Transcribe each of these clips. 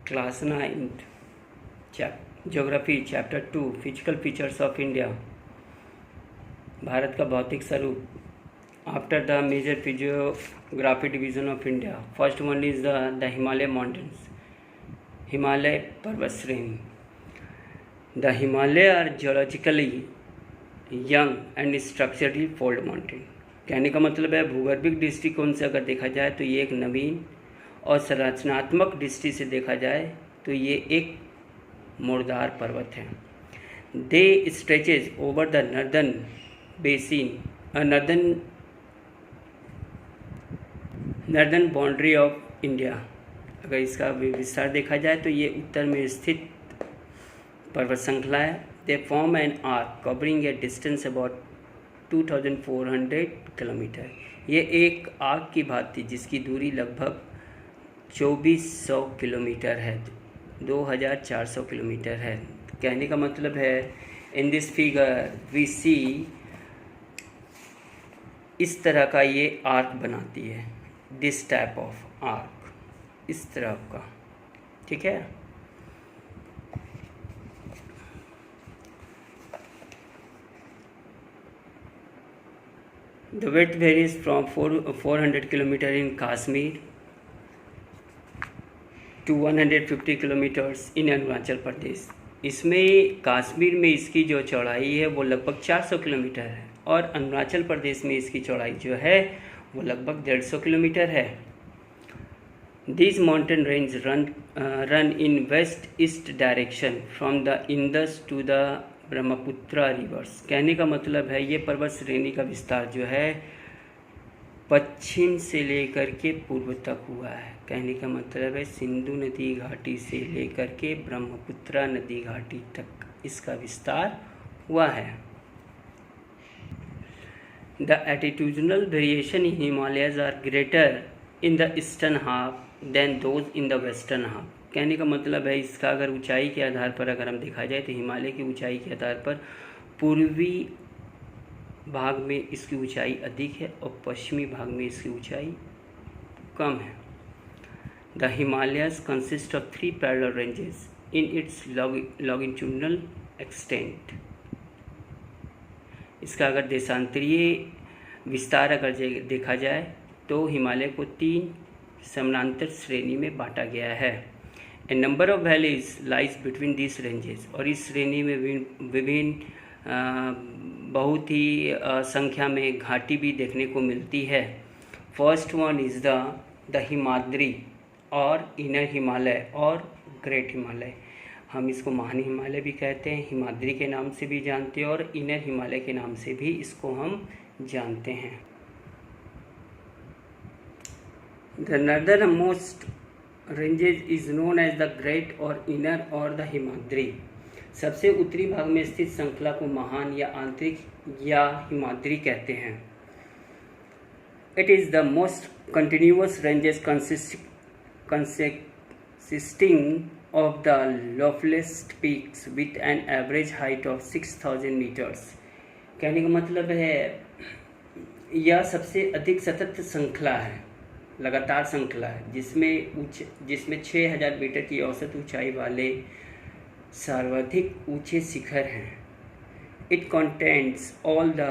Class 9 geography chapter 2 physical features of India. Bharat का भौतिक स्वरूप। After the major physiography division of India, first one is the Himalaya mountains, Himalaya पर्वत श्रेणी। The Himalaya are geologically young and structurally fold mountain. कहने का मतलब है भूगर्भिक दृष्टिकोण से अगर देखा जाए तो ये एक नवीन और संरचनात्मक दृष्टि से देखा जाए तो ये एक मुर्दार पर्वत है। They stretches over the northern basin, northern boundary of India. अगर इसका विस्तार देखा जाए तो ये उत्तर में स्थित पर्वत श्रृंखला है। They form an arc covering A distance about 2400 kilometre. ये एक आर्क की भांति जिसकी दूरी लगभग 2400 किलोमीटर है, 2400 किलोमीटर है। कहने का मतलब है इन दिस फिगर वी सी, इस तरह का ये आर्क बनाती है, दिस टाइप ऑफ आर्क, इस तरह का, ठीक है। The width varies from 400 kilometer in Kashmir to 150 kilometers in Arunachal Pradesh. इसमें कश्मीर में इसकी जो चौड़ाई है वो लगभग 400 किलोमीटर है और अरुणाचल प्रदेश में इसकी चौड़ाई जो है वो लगभग 150 किलोमीटर है। These mountain range run in west-east direction from the Indus to the Brahmaputra reverse. कहने का मतलब है ये पर्वत श्रेणी का विस्तार जो है पश्चिम से लेकर के पूर्व तक हुआ है। कहने का मतलब है सिंधु नदी घाटी से लेकर के ब्रह्मपुत्रा नदी घाटी तक इसका विस्तार हुआ है। The attitudinal variation in Himalayas are greater in the eastern half than those in the western half. कहने का मतलब है इसका अगर ऊंचाई के आधार पर अगर हम देखा जाए तो हिमालय की ऊंचाई के आधार पर पूर्वी भाग में इसकी ऊंचाई अधिक है और पश्चिमी भाग में इसकी ऊंचाई कम है। The Himalayas consist of 3 parallel ranges in its longitudinal extent. इसका अगर देशांतरीय विस्तार अगर देखा जाए तो हिमालय को 3 समानांतर श्रेणी में बांटा गया है। A number of valleys lies between this ranges. और इस श्रेणी में विभिन्न बहुत ही संख्या में घाटी भी देखने को मिलती है। First one is the Himadri और इनर हिमालय और ग्रेट हिमालय। हम इसको महान हिमालय भी कहते हैं, हिमाद्री के नाम से भी जानते हैं और इनर हिमालय के नाम से भी इसको हम जानते हैं। The northernmost ranges is known as the great or inner or the Himadri. सबसे उत्तरी भाग में स्थित श्रृंखला को महान या आंतरिक या हिमाद्री कहते हैं। It is the most continuous ranges consisting of the loftiest peaks with an average height of 6000 metres. कहने का मतलब है यह सबसे अधिक सतत श्रृंखला है, लगातार श्रृंखला है जिसमें 6000 मीटर की औसत ऊंचाई वाले सर्वाधिक ऊंचे शिखर हैं। It contains all the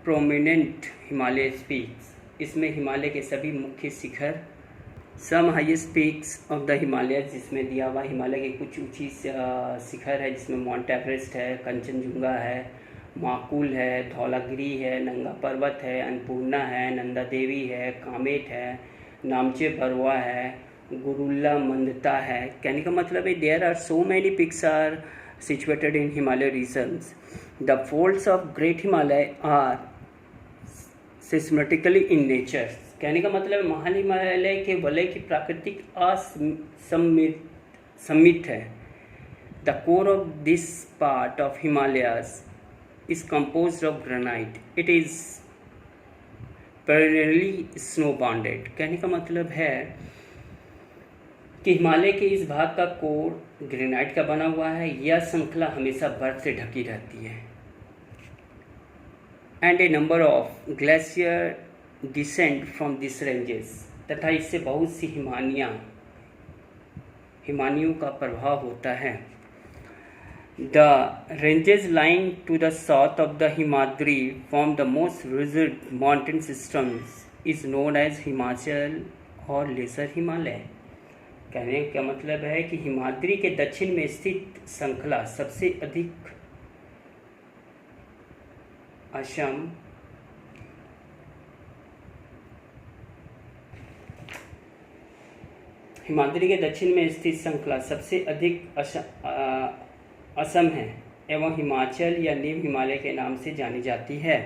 prominent Himalaya peaks. इसमें हिमालय के सभी मुख्य शिखर, some highest peaks of the Himalaya, जिसमें दिया हुआ हिमालय के कुछ ऊंची शिखर है जिसमें माउंट एवरेस्ट है, कंचनजुंगा है, माकुल है, धौलागिरी है, नंगा पर्वत है, अन्नपूर्णा है, नंदा देवी है, कामेट है, नामचे बरवा है, गुरुल्ला मंदता है। कहने का मतलब है there are so many peaks are situated in Himalaya regions. The folds of great Himalaya are symmetrically in nature. कहने का मतलब महान हिमालय के वलय की प्राकृतिक असममित है। The core of this part of Himalayas is composed of granite. It is perennially snow bounded. कहने का मतलब है कि हिमालय के इस भाग का कोर ग्रेनाइट का बना हुआ है। यह श्रृंखला हमेशा बर्फ से ढकी रहती है। And A number of glacier descend from this ranges. तथा इससे बहुत सी हिमानियाँ हिमानियों का प्रभाव होता है। The ranges lying to the south of the Himadri form the most rigid mountain systems is known as Himachal or lesser Himalaya. कहने का मतलब है कि हिमाद्री के दक्षिण में स्थित श्रृंखला सबसे अधिक असम हिमाद्री के दक्षिण में स्थित श्रृंखला सबसे अधिक असम है एवं हिमाचल या नीम हिमालय के नाम से जानी जाती है।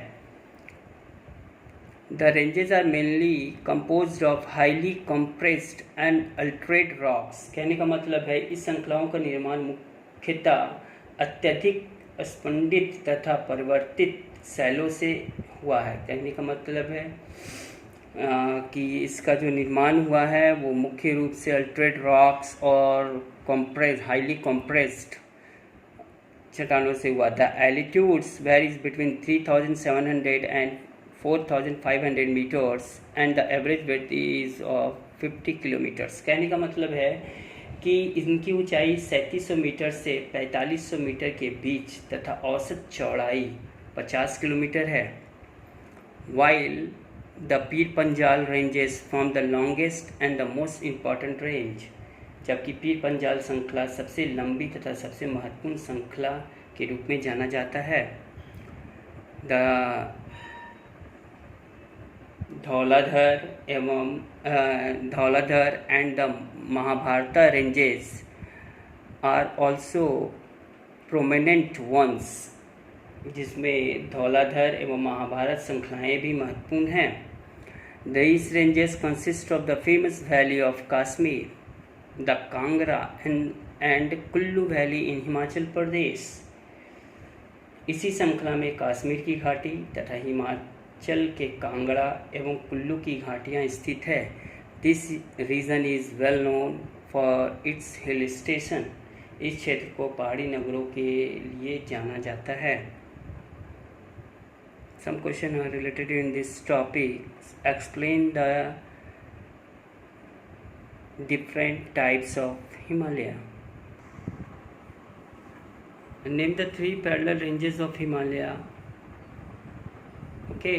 The ranges are mainly composed of highly compressed and altered rocks. कहने का मतलब है इस श्रृंखलाओं का निर्माण मुख्यतः अत्यधिक स्फंडित तथा परिवर्तित शैलों से हुआ है। कहने का मतलब है कि इसका जो निर्माण हुआ है वो मुख्य रूप से अल्ट्रेड रॉक्स और हाईली कंप्रेस्ड चट्टानों से हुआ था। Altitudes varies between 3700 and 4500 metres and the average width is of 50 kilometres. कहने का मतलब है कि इनकी ऊंचाई 3700 मीटर से 4500 मीटर के बीच तथा औसत चौड़ाई 50 किलोमीटर है। While the Pir Panjal ranges from the longest and the most important range, जबकि पीर पंजाल श्रृंखला सबसे लंबी तथा सबसे महत्वपूर्ण श्रृंखला के रूप में जाना जाता है। The Dhauladhar and the Mahabharata ranges are also prominent ones, जिसमें धौलाधर एवं महाभारत श्रृंखलाएँ भी महत्वपूर्ण हैं। These ranges consist of the famous valley of Kashmir, the Kangra and Kullu Valley in Himachal Pradesh. इसी श्रृंखला में कश्मीर की घाटी तथा हिमाचल के कांगड़ा एवं कुल्लू की घाटियाँ स्थित है। This region is well known for its hill station. इस क्षेत्र को पहाड़ी नगरों के लिए जाना जाता है। Some questions are related in this topic. Explain the different types of Himalaya. Name the 3 parallel ranges of Himalaya. Okay.